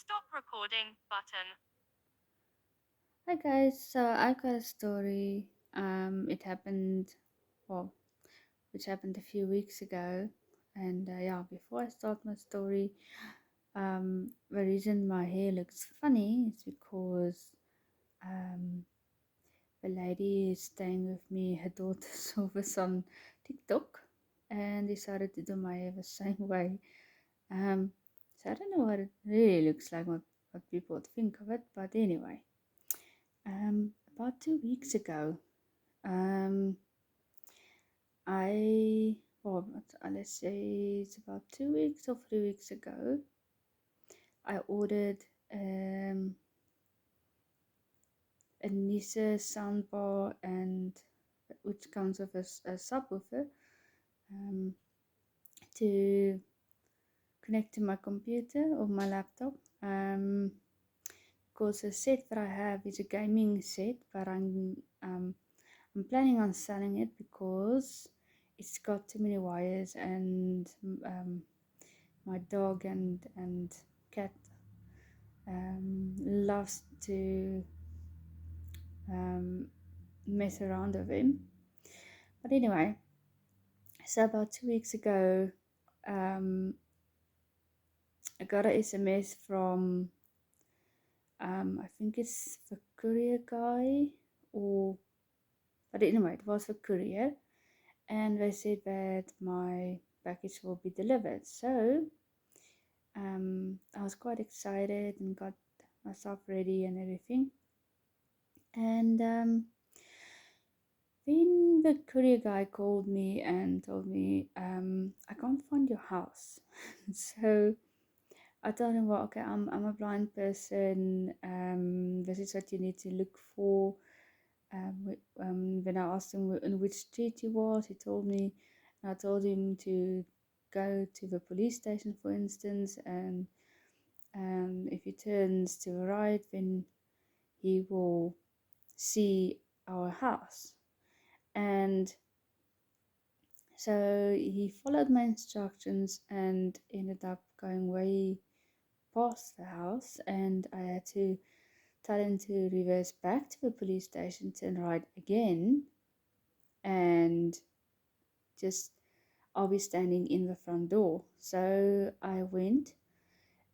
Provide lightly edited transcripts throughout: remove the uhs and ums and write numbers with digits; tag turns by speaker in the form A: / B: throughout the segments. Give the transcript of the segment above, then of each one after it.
A: Stop recording button.
B: Hi guys, so I've got a story. It happened, well, which happened a few weeks ago, and yeah, before I start my story, the reason my hair looks funny is because um, the lady is staying with me, her daughter saw this on TikTok, and decided to do my hair the same way. Um, so I don't know what it really looks like, what people would think of it, but anyway. About 2 weeks ago, um, let's say it's about 2 weeks or 3 weeks ago, I ordered um, a Nisa soundbar and which comes with a subwoofer um, to connect to my computer or my laptop. Because the set that I have is a gaming set, but I'm planning on selling it because it's got too many wires and my dog and cat loves to um, mess around with him. But anyway, so about 2 weeks ago, um, I got a SMS from I think it's the courier guy or but anyway, it was the courier, and they said that my package will be delivered. So I was quite excited and got myself ready and everything. And then the courier guy called me and told me, I can't find your house. So I told him, well, okay, I'm a blind person. This is what you need to look for. When I asked him in which street he was, he told me, and I told him to go to the police station, for instance, and if he turns to the right, then he will see our house. And so he followed my instructions and ended up going way past the house, and I had to tell him to reverse back to the police station, turn right again, and just I'll be standing in the front door. So I went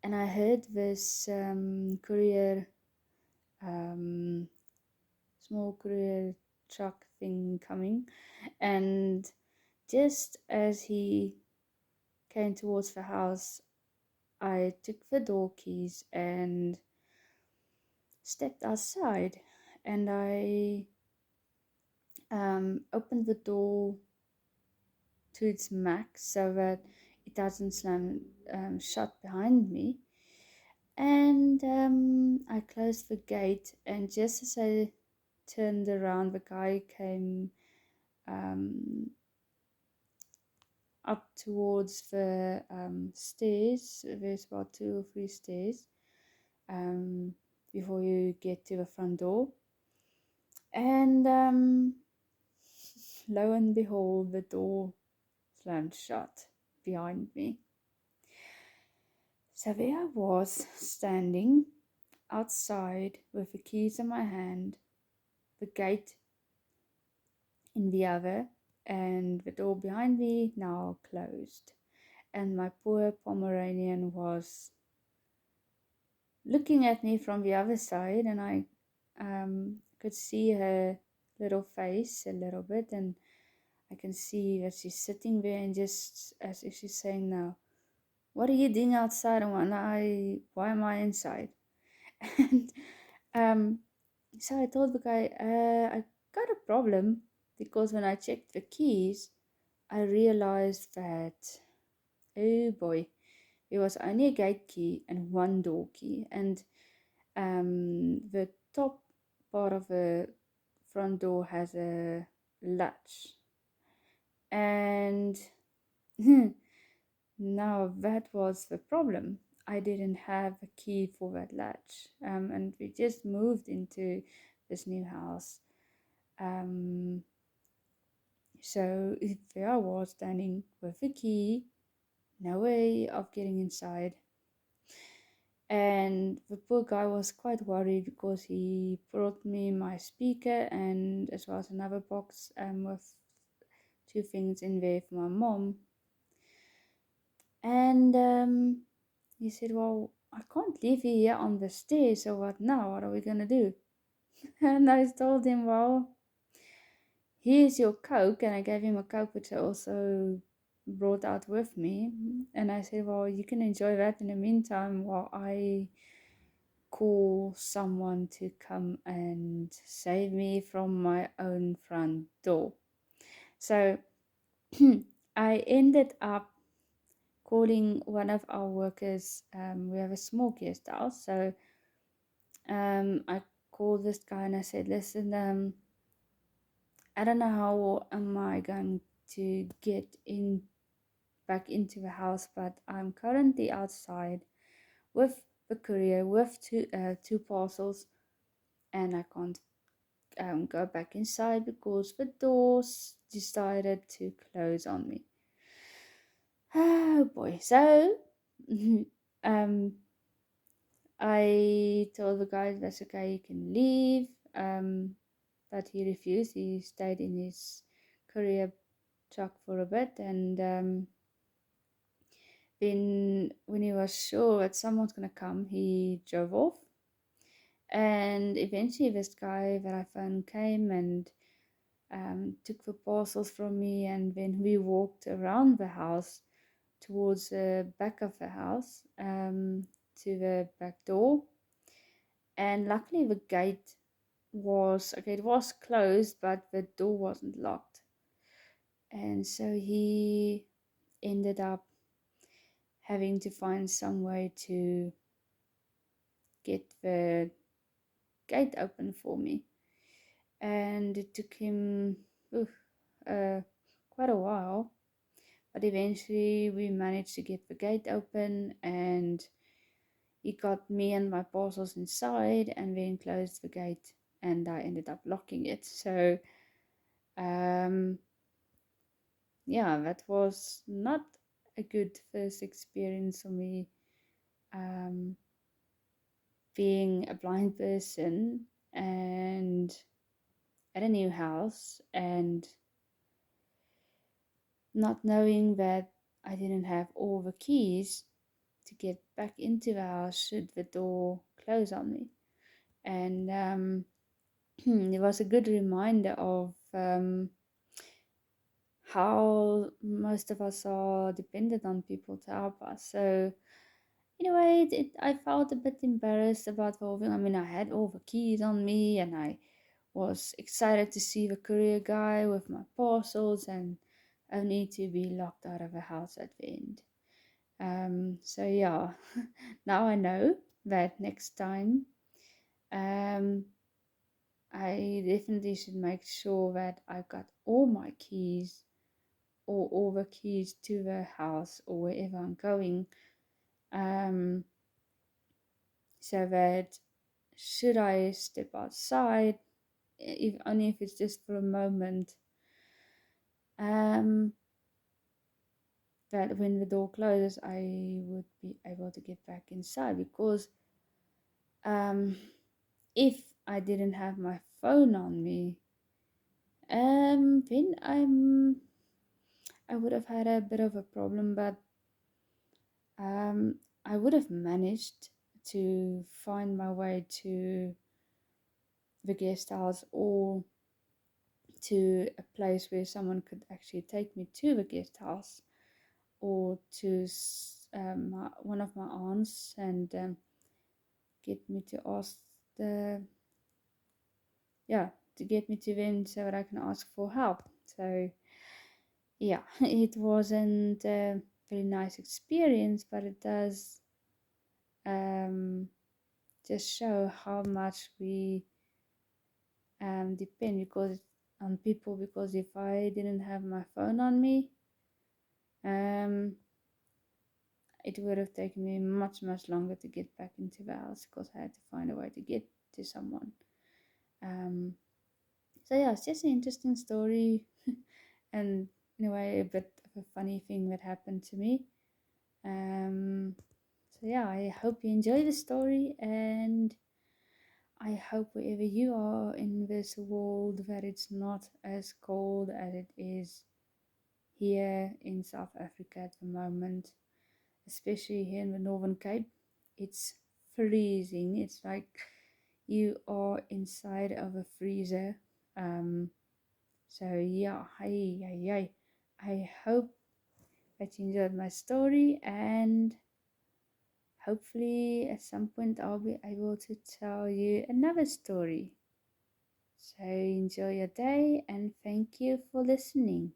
B: and I heard this um, small courier truck thing coming, and just as he came towards the house, I took the door keys and stepped outside, and I opened the door to its max so that it doesn't slam shut behind me. And I closed the gate, and just as I turned around, the guy came um, up towards the stairs. There's about 2 or 3 stairs um, before you get to the front door. And lo and behold, the door slammed shut behind me. So there I was, standing outside with the keys in my hand, the gate in the other, and the door behind me now closed. And my poor Pomeranian was looking at me from the other side, and I could see her little face a little bit, and I can see that she's sitting there and just as if she's saying, now, what are you doing outside? And why am I inside? And um, so I told the guy, I got a problem because when I checked the keys, I realized that, oh boy, there was only a gate key and one door key, and the top part of the front door has a latch, and now that was the problem. I didn't have a key for that latch, and we just moved into this new house. Um, so there I was standing with the key, no way of getting inside, And the poor guy was quite worried because he brought me my speaker and as well as another box with two things in there for my mom. And he said, well, I can't leave you here on the stairs, so what now? What are we gonna do? And I told him, well, here's your Coke. And I gave him a Coke, which I also brought out with me. And I said, well, you can enjoy that in the meantime while I call someone to come and save me from my own front door. So I ended up calling one of our workers. We have a small guest house, so I called this guy and I said, listen, I don't know how am I going to get in back into the house, but I'm currently outside with the courier with two parcels, and I can't go back inside because the doors decided to close on me. Oh boy! So um, I told the guy that's okay, you can leave. But he refused. He stayed in his courier truck for a bit, and then when he was sure that someone's gonna come, he drove off. And eventually, this guy that I found came and took the parcels from me, and then we walked around the house towards the back of the house to the back door. And luckily, the gate was okay, it was closed, but the door wasn't locked. And so he ended up having to find some way to get the gate open for me. And it took him uh, quite a while, but eventually we managed to get the gate open, and he got me and my parcels inside and then closed the gate, and I ended up locking it. So um, yeah, that was not a good first experience for me, um, being a blind person and at a new house and not knowing that I didn't have all the keys to get back into the house should the door close on me. And it was a good reminder of how most of us are dependent on people to help us. So anyway, I felt a bit embarrassed about the whole thing. I mean, I had all the keys on me and I was excited to see the courier guy with my parcels and only to be locked out of the house at the end. So yeah, now I know that next time um, I definitely should make sure that I got all my keys or all the keys to the house or wherever I'm going. Um, so that should I step outside, if only if it's just for a moment, um, that when the door closes, I would be able to get back inside. Because if I didn't have my phone on me, then I would have had a bit of a problem, but I would have managed to find my way to the guest house or to a place where someone could actually take me to the guest house or to one of my aunts and get me to ask the yeah to get me to them so that I can ask for help. So yeah, it wasn't a very nice experience, but it does um, just show how much we depend because on people. Because if I didn't have my phone on me, um, it would have taken me much longer to get back into the house because I had to find a way to get to someone. Um, so yeah, it's just an interesting story, and in a way a bit of a funny thing that happened to me. Um, So yeah, I hope you enjoy the story, and I hope wherever you are in this world that it's not as cold as it is here in South Africa at the moment, especially here in the Northern Cape. It's freezing. It's like you are inside of a freezer. Um, so yeah, I hope that you enjoyed my story, and hopefully at some point I'll be able to tell you another story. So enjoy your day and thank you for listening.